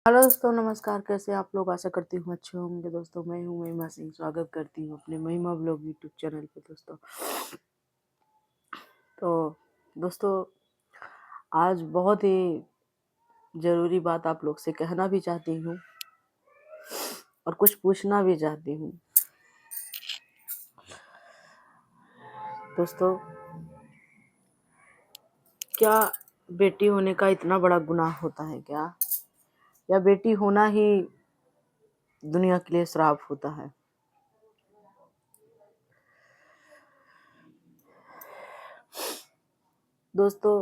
Hello दोस्तों, नमस्कार। कैसे आप लोग? आशा करती हूँ अच्छे होंगे। दोस्तों, मैं हूँ महिमा सिंह। स्वागत करती हूँ अपने महिमा ब्लॉग यूट्यूब चैनल पे। तो दोस्तों, आज बहुत ही ज़रूरी बात आप लोग से कहना भी चाहती हूँ और कुछ पूछना भी चाहती हूँ। दोस्तों, क्या बेटी होने का इतना बड़ा गुनाह होता है क्या? या बेटी होना ही दुनिया के लिए श्राप होता है? दोस्तों,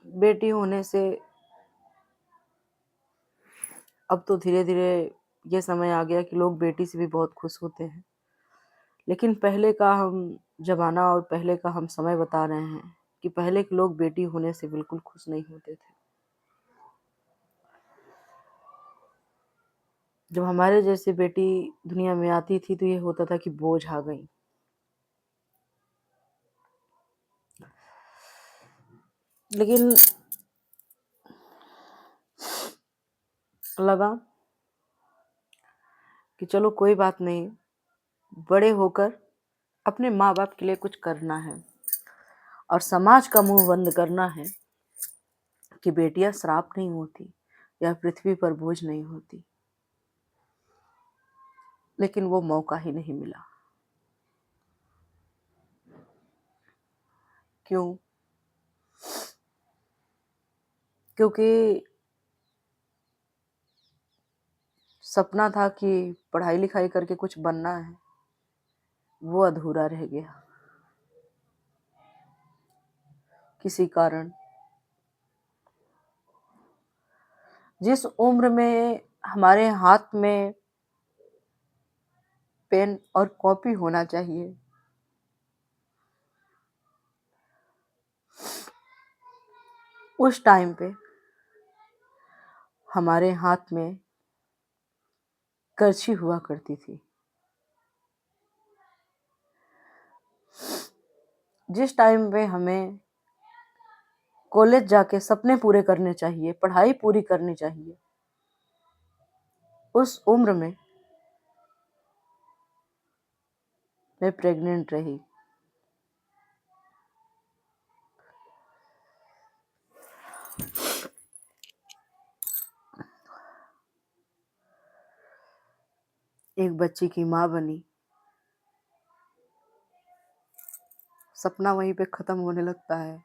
बेटी होने से अब तो धीरे धीरे ये समय आ गया कि लोग बेटी से भी बहुत खुश होते हैं। लेकिन पहले का हम जमाना और पहले का हम समय बता रहे हैं कि पहले के लोग बेटी होने से बिल्कुल खुश नहीं होते थे। जब हमारे जैसे बेटी दुनिया में आती थी तो ये होता था कि बोझ आ गई। लेकिन लगा कि चलो कोई बात नहीं, बड़े होकर अपने माँ बाप के लिए कुछ करना है और समाज का मुंह बंद करना है कि बेटियां श्राप नहीं होती या पृथ्वी पर बोझ नहीं होती। लेकिन वो मौका ही नहीं मिला। क्यों? क्योंकि सपना था कि पढ़ाई लिखाई करके कुछ बनना है, वो अधूरा रह गया किसी कारण। जिस उम्र में हमारे हाथ में पेन और कॉपी होना चाहिए, उस टाइम पे हमारे हाथ में करछी हुआ करती थी। जिस टाइम पे हमें कॉलेज जाके सपने पूरे करने चाहिए, पढ़ाई पूरी करनी चाहिए, उस उम्र में मैं प्रेग्नेंट रही। एक बच्ची की माँ बनी, सपना वहीं पे खत्म होने लगता है।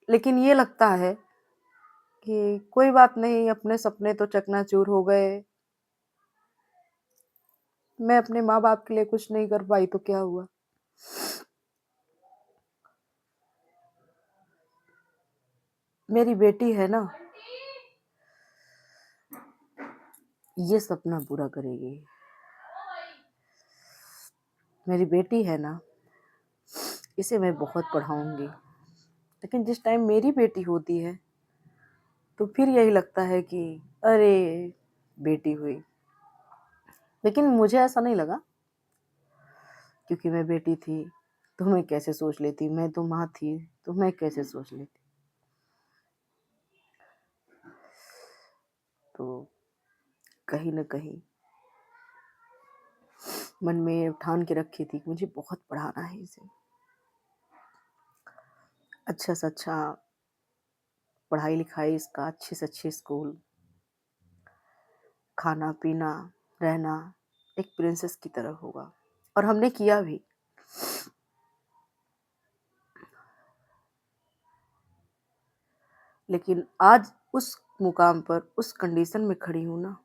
लेकिन ये लगता है कि कोई बात नहीं, अपने सपने तो चकनाचूर हो गए। मैं अपने माँ बाप के लिए कुछ नहीं कर पाई तो क्या हुआ? मेरी बेटी है ना, ये सपना पूरा करेगी। मेरी बेटी है ना, इसे मैं बहुत पढ़ाऊंगी। लेकिन जिस टाइम मेरी बेटी होती है तो फिर यही लगता है कि अरे, बेटी हुई। लेकिन मुझे ऐसा नहीं लगा, क्योंकि मैं बेटी थी तो मैं कैसे सोच लेती, मैं तो माँ थी तो मैं कैसे सोच लेती। तो कहीं ना कहीं मन में ठान के रखी थी कि मुझे बहुत पढ़ाना है इसे, अच्छा से अच्छा पढ़ाई लिखाई इसका, अच्छे से अच्छे स्कूल, खाना पीना, रहना एक प्रिंसेस की तरह होगा। और हमने किया भी। लेकिन आज उस मुकाम पर, उस कंडीशन में खड़ी हूँ ना,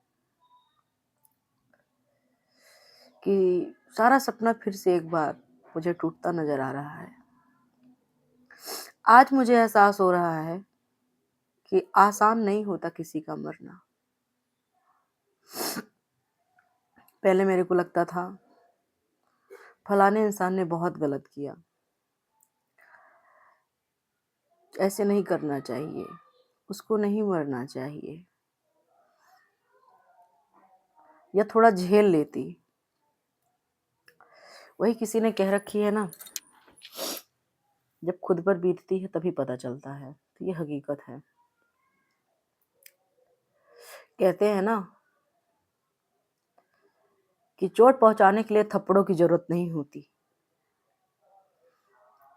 कि सारा सपना फिर से एक बार मुझे टूटता नजर आ रहा है। आज मुझे एहसास हो रहा है कि आसान नहीं होता किसी का मरना। पहले मेरे को लगता था फलाने इंसान ने बहुत गलत किया, ऐसे नहीं करना चाहिए, उसको नहीं मरना चाहिए, या थोड़ा झेल लेती। वही किसी ने कह रखी है ना, जब खुद पर बीतती है तभी पता चलता है। तो ये हकीकत है। कहते हैं ना कि चोट पहुंचाने के लिए थप्पड़ों की जरूरत नहीं होती।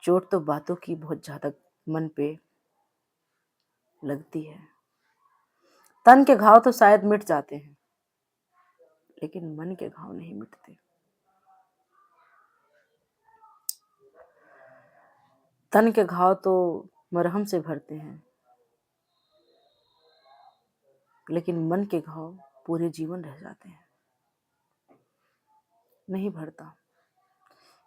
चोट तो बातों की बहुत ज्यादा मन पे लगती है। तन के घाव तो शायद मिट जाते हैं, लेकिन मन के घाव नहीं मिटते। तन के घाव तो मरहम से भरते हैं, लेकिन मन के घाव पूरे जीवन रह जाते हैं। नहीं भरता,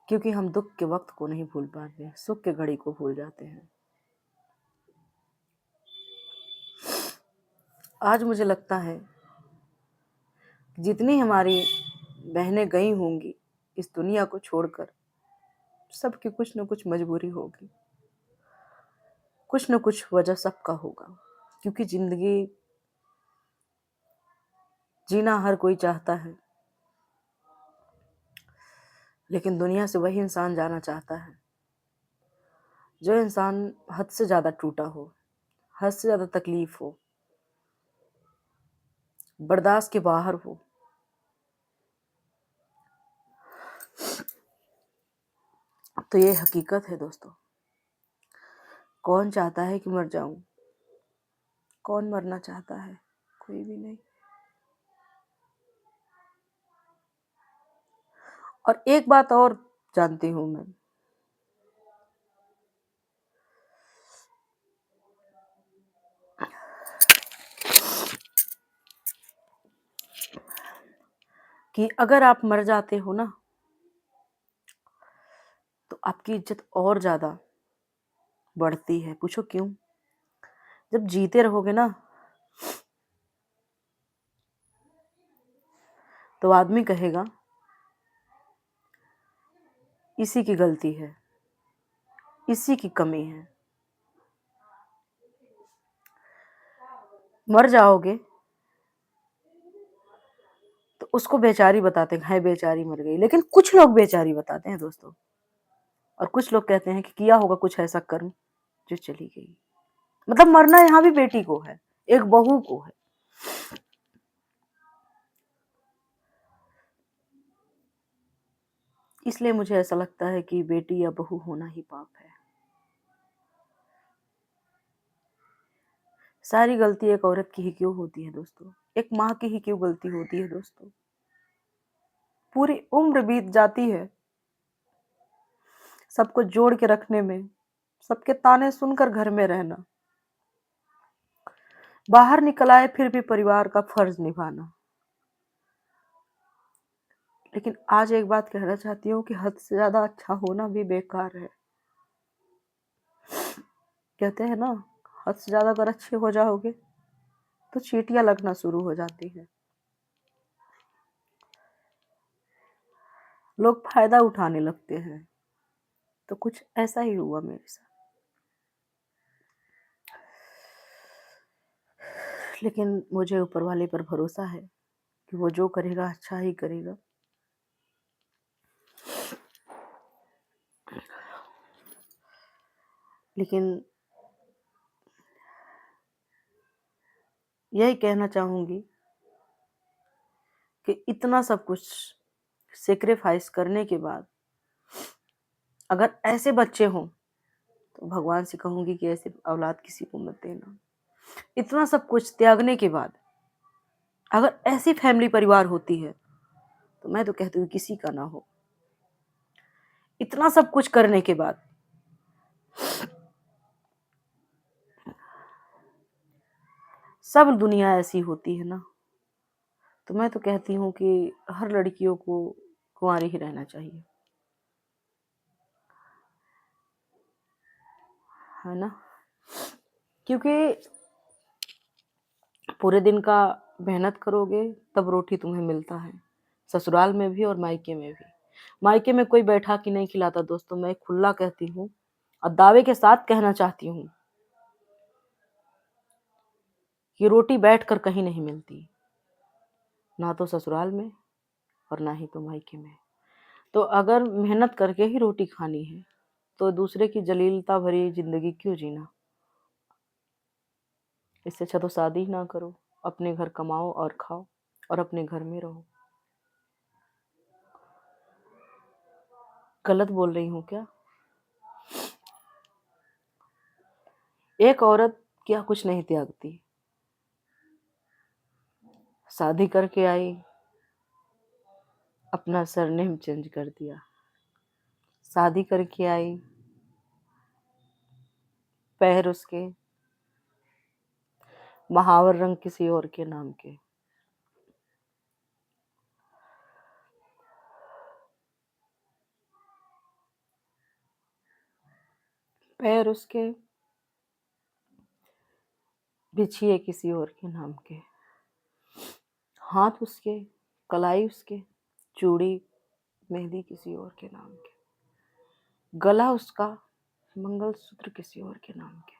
क्योंकि हम दुख के वक्त को नहीं भूल पाते, सुख के घड़ी को भूल जाते हैं। आज मुझे लगता है जितनी हमारी बहनें गई होंगी इस दुनिया को छोड़कर, सबकी कुछ न कुछ मजबूरी होगी, कुछ न कुछ वजह सबका होगा। क्योंकि जिंदगी जीना हर कोई चाहता है, लेकिन दुनिया से वही इंसान जाना चाहता है जो इंसान हद से ज्यादा टूटा हो, हद से ज्यादा तकलीफ हो, बर्दाश्त के बाहर हो। तो ये हकीकत है दोस्तों। कौन चाहता है कि मर जाऊं? कौन मरना चाहता है? कोई भी नहीं। और एक बात और जानती हूं मैं, कि अगर आप मर जाते हो ना, तो आपकी इज्जत और ज्यादा बढ़ती है। पूछो क्यों? जब जीते रहोगे ना, तो आदमी कहेगा इसी की गलती है, इसी की कमी है। मर जाओगे तो उसको बेचारी बताते हैं, हाय बेचारी मर गई। लेकिन कुछ लोग बेचारी बताते हैं दोस्तों, और कुछ लोग कहते हैं कि किया होगा कुछ ऐसा कर्म जो चली गई। मतलब मरना यहाँ भी बेटी को है, एक बहू को है। इसलिए मुझे ऐसा लगता है कि बेटी या बहू होना ही पाप है। सारी गलती एक औरत की ही क्यों होती है दोस्तों? एक माँ की ही क्यों गलती होती है दोस्तों? पूरी उम्र बीत जाती है सबको जोड़ के रखने में, सबके ताने सुनकर घर में रहना, बाहर निकल आए फिर भी परिवार का फर्ज निभाना। लेकिन आज एक बात कहना चाहती हूँ कि हद से ज्यादा अच्छा होना भी बेकार है। कहते हैं ना, हद से ज्यादा अगर अच्छे हो जाओगे तो चींटियां लगना शुरू हो जाती है। लोग फायदा उठाने लगते हैं। तो कुछ ऐसा ही हुआ मेरे साथ। लेकिन मुझे ऊपर वाले पर भरोसा है कि वो जो करेगा अच्छा ही करेगा। लेकिन यही कहना चाहूंगी कि इतना सब कुछ सेक्रीफाइस करने के बाद अगर ऐसे बच्चे हों, तो भगवान से कहूंगी कि ऐसे औलाद किसी को मत देना। इतना सब कुछ त्यागने के बाद अगर ऐसी फैमिली परिवार होती है, तो मैं तो कहती हूँ किसी का ना हो। इतना सब कुछ करने के बाद सब दुनिया ऐसी होती है ना, तो मैं तो कहती हूँ कि हर लड़कियों को कुंवारी ही रहना चाहिए, है ना? क्योंकि पूरे दिन का मेहनत करोगे तब रोटी तुम्हें मिलता है, ससुराल में भी और मायके में भी। मायके में कोई बैठा के नहीं खिलाता दोस्तों। मैं खुला कहती हूँ और दावे के साथ कहना चाहती हूँ कि रोटी बैठ कर कहीं नहीं मिलती, ना तो ससुराल में और ना ही तो मायके में। तो अगर मेहनत करके ही रोटी खानी है, तो दूसरे की जलीलता भरी जिंदगी क्यों जीना। इससे अच्छा तो शादी ही ना करो, अपने घर कमाओ और खाओ और अपने घर में रहो। गलत बोल रही हूँ क्या? एक औरत क्या कुछ नहीं त्यागती। शादी करके आई, अपना सरनेम चेंज कर दिया। शादी करके आई, पैर उसके महावर रंग किसी और के नाम के। पैर उसके बिछिए किसी और के नाम के। हाथ उसके, कलाई उसके, चूड़ी मेहंदी किसी और के नाम के। गला उसका, मंगलसूत्र किसी और के नाम के।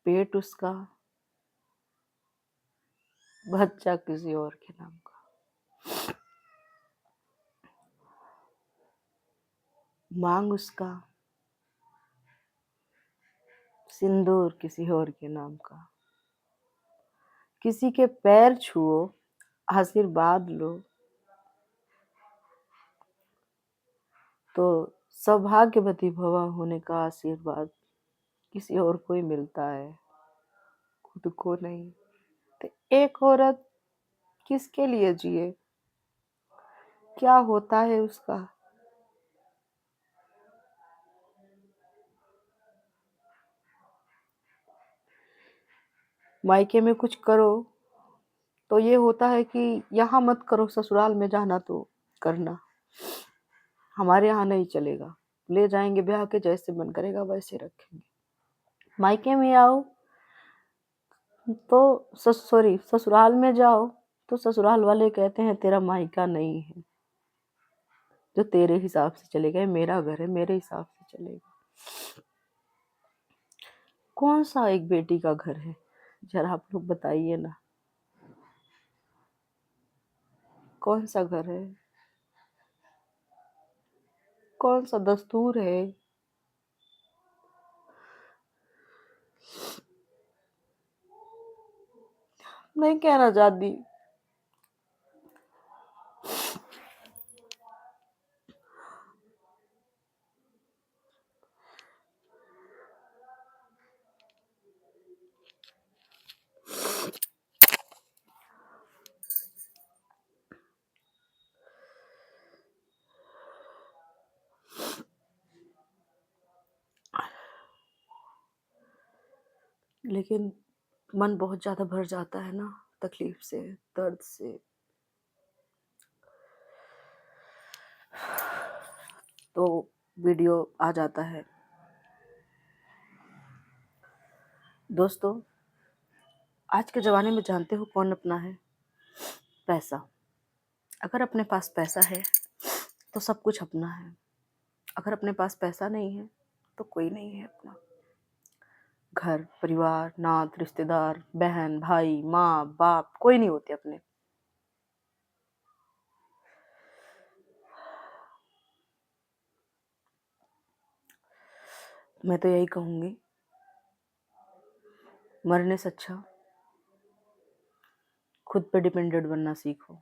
पेट उसका, बच्चा किसी और के नाम का। मांग उसका, सिंदूर किसी और के नाम का। किसी के पैर छुओ, आशीर्वाद लो, तो सौभाग्यवती भवा होने का आशीर्वाद किसी और को ही मिलता है, खुद को नहीं। तो एक औरत किसके लिए जिए? क्या होता है उसका? मायके में कुछ करो तो ये होता है कि यहाँ मत करो, ससुराल में जाना तो करना, हमारे यहाँ नहीं चलेगा। ले जाएंगे ब्याह के, जैसे मन करेगा वैसे रखेंगे। मायके में आओ तो सॉरी, ससुराल में जाओ तो ससुराल वाले कहते हैं तेरा मायका नहीं है जो तेरे हिसाब से चलेगा, मेरा घर है, मेरे हिसाब से चलेगा। कौन सा एक बेटी का घर है, जरा आप लोग बताइए ना। कौन सा घर है, कौन सा दस्तूर है? नहीं कहना चाहती, लेकिन मन बहुत ज्यादा भर जाता है ना, तकलीफ से, दर्द से। तो वीडियो आ जाता है। दोस्तों, आज के ज़माने में जानते हो कौन अपना है? पैसा। अगर अपने पास पैसा है तो सब कुछ अपना है। अगर अपने पास पैसा नहीं है तो कोई नहीं है अपना। घर परिवार, नात रिश्तेदार, बहन भाई, माँ बाप, कोई नहीं होते अपने। मैं तो यही कहूँगी, मरने से अच्छा खुद पे डिपेंडेंट बनना सीखो,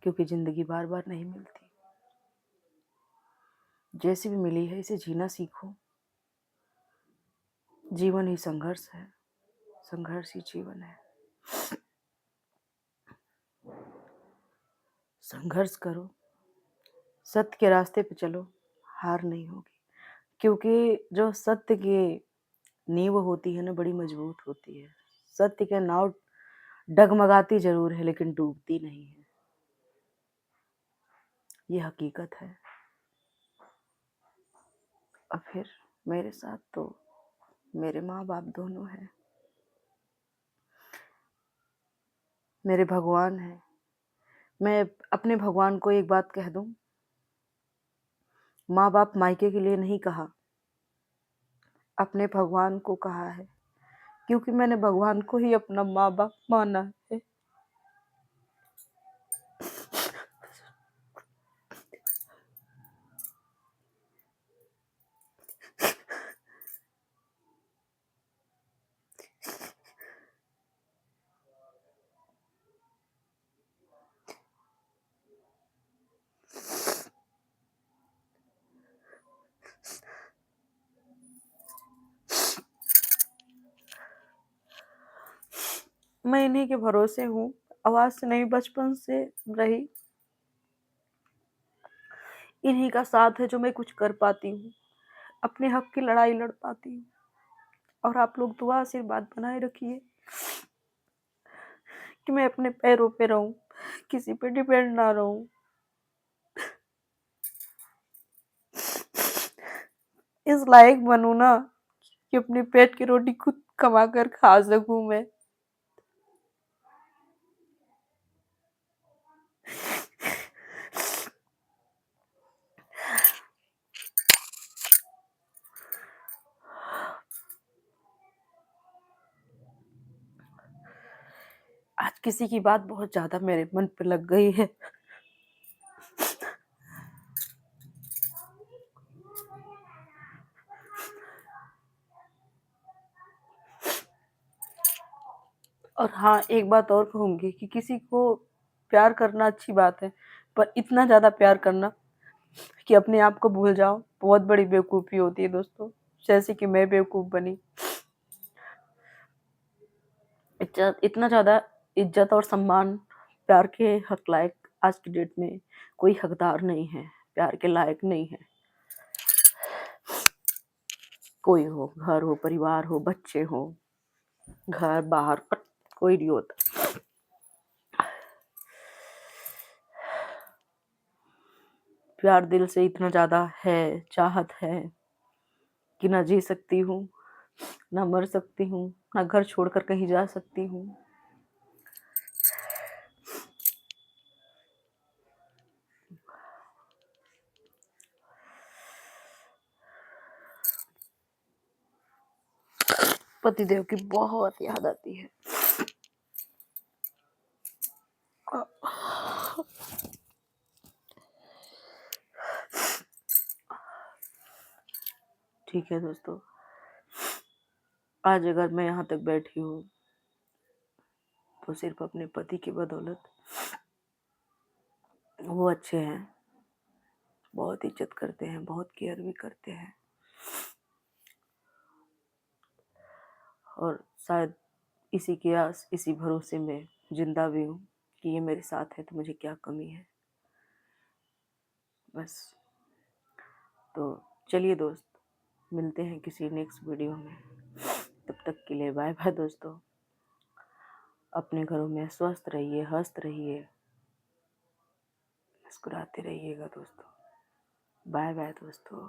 क्योंकि जिंदगी बार बार नहीं मिलती। जैसी भी मिली है इसे जीना सीखो। जीवन ही संघर्ष है, संघर्ष ही जीवन है। संघर्ष करो, सत्य के रास्ते पे चलो, हार नहीं होगी। क्योंकि जो सत्य की नींव होती है ना, बड़ी मजबूत होती है। सत्य के नाव डगमगाती जरूर है लेकिन डूबती नहीं है, ये हकीकत है। और फिर मेरे साथ तो मेरे माँ बाप दोनों हैं, मेरे भगवान हैं। मैं अपने भगवान को एक बात कह दूं, माँ बाप मायके के लिए नहीं कहा, अपने भगवान को कहा है, क्योंकि मैंने भगवान को ही अपना माँ बाप माना है। मैं इन्हीं के भरोसे हूँ, आवाज़ से नहीं बचपन से रही। इन्हीं का साथ है जो मैं कुछ कर पाती हूँ, अपने हक की लड़ाई लड़ पाती हूँ। और आप लोग दुआ आशीर्वाद बनाए रखिए कि मैं अपने पैरों पे रहूँ, किसी पे डिपेंड ना रहूँ। इस लायक बनूँ ना कि अपने पेट की रोटी खुद कमा कर खा सकूँ मैं। आज किसी की बात बहुत ज़्यादा मेरे मन पे लग गई है। और हाँ, एक बात और कहूँगी कि किसी को प्यार करना अच्छी बात है, पर इतना ज़्यादा प्यार करना कि अपने आप को भूल जाओ, बहुत बड़ी बेवकूफ़ी होती है दोस्तों, जैसे कि मैं बेवकूफ़ बनी। इतना ज़्यादा इज़्ज़त और सम्मान प्यार के हक़ लायक आज की डेट में कोई हकदार नहीं है, प्यार के लायक नहीं है। कोई हो, घर हो, परिवार हो, बच्चे हो, घर बाहर कोई नहीं होता। प्यार दिल से इतना ज़्यादा है, चाहत है कि ना जी सकती हूँ, ना मर सकती हूँ, ना घर छोड़कर कहीं जा सकती हूँ। पतिदेव की बहुत याद आती है। ठीक है दोस्तों, आज अगर मैं यहाँ तक बैठी हूँ तो सिर्फ अपने पति की बदौलत। वो अच्छे हैं, बहुत इज्जत करते हैं, बहुत केयर भी करते हैं, और शायद इसी के आस इसी भरोसे में जिंदा भी हूँ कि ये मेरे साथ है तो मुझे क्या कमी है। बस, तो चलिए दोस्त, मिलते हैं किसी नेक्स्ट वीडियो में। तब तक के लिए बाय बाय दोस्तों। अपने घरों में स्वस्थ रहिए, हंसते रहिए, मुस्कुराते रहिएगा दोस्तों। बाय बाय दोस्तों।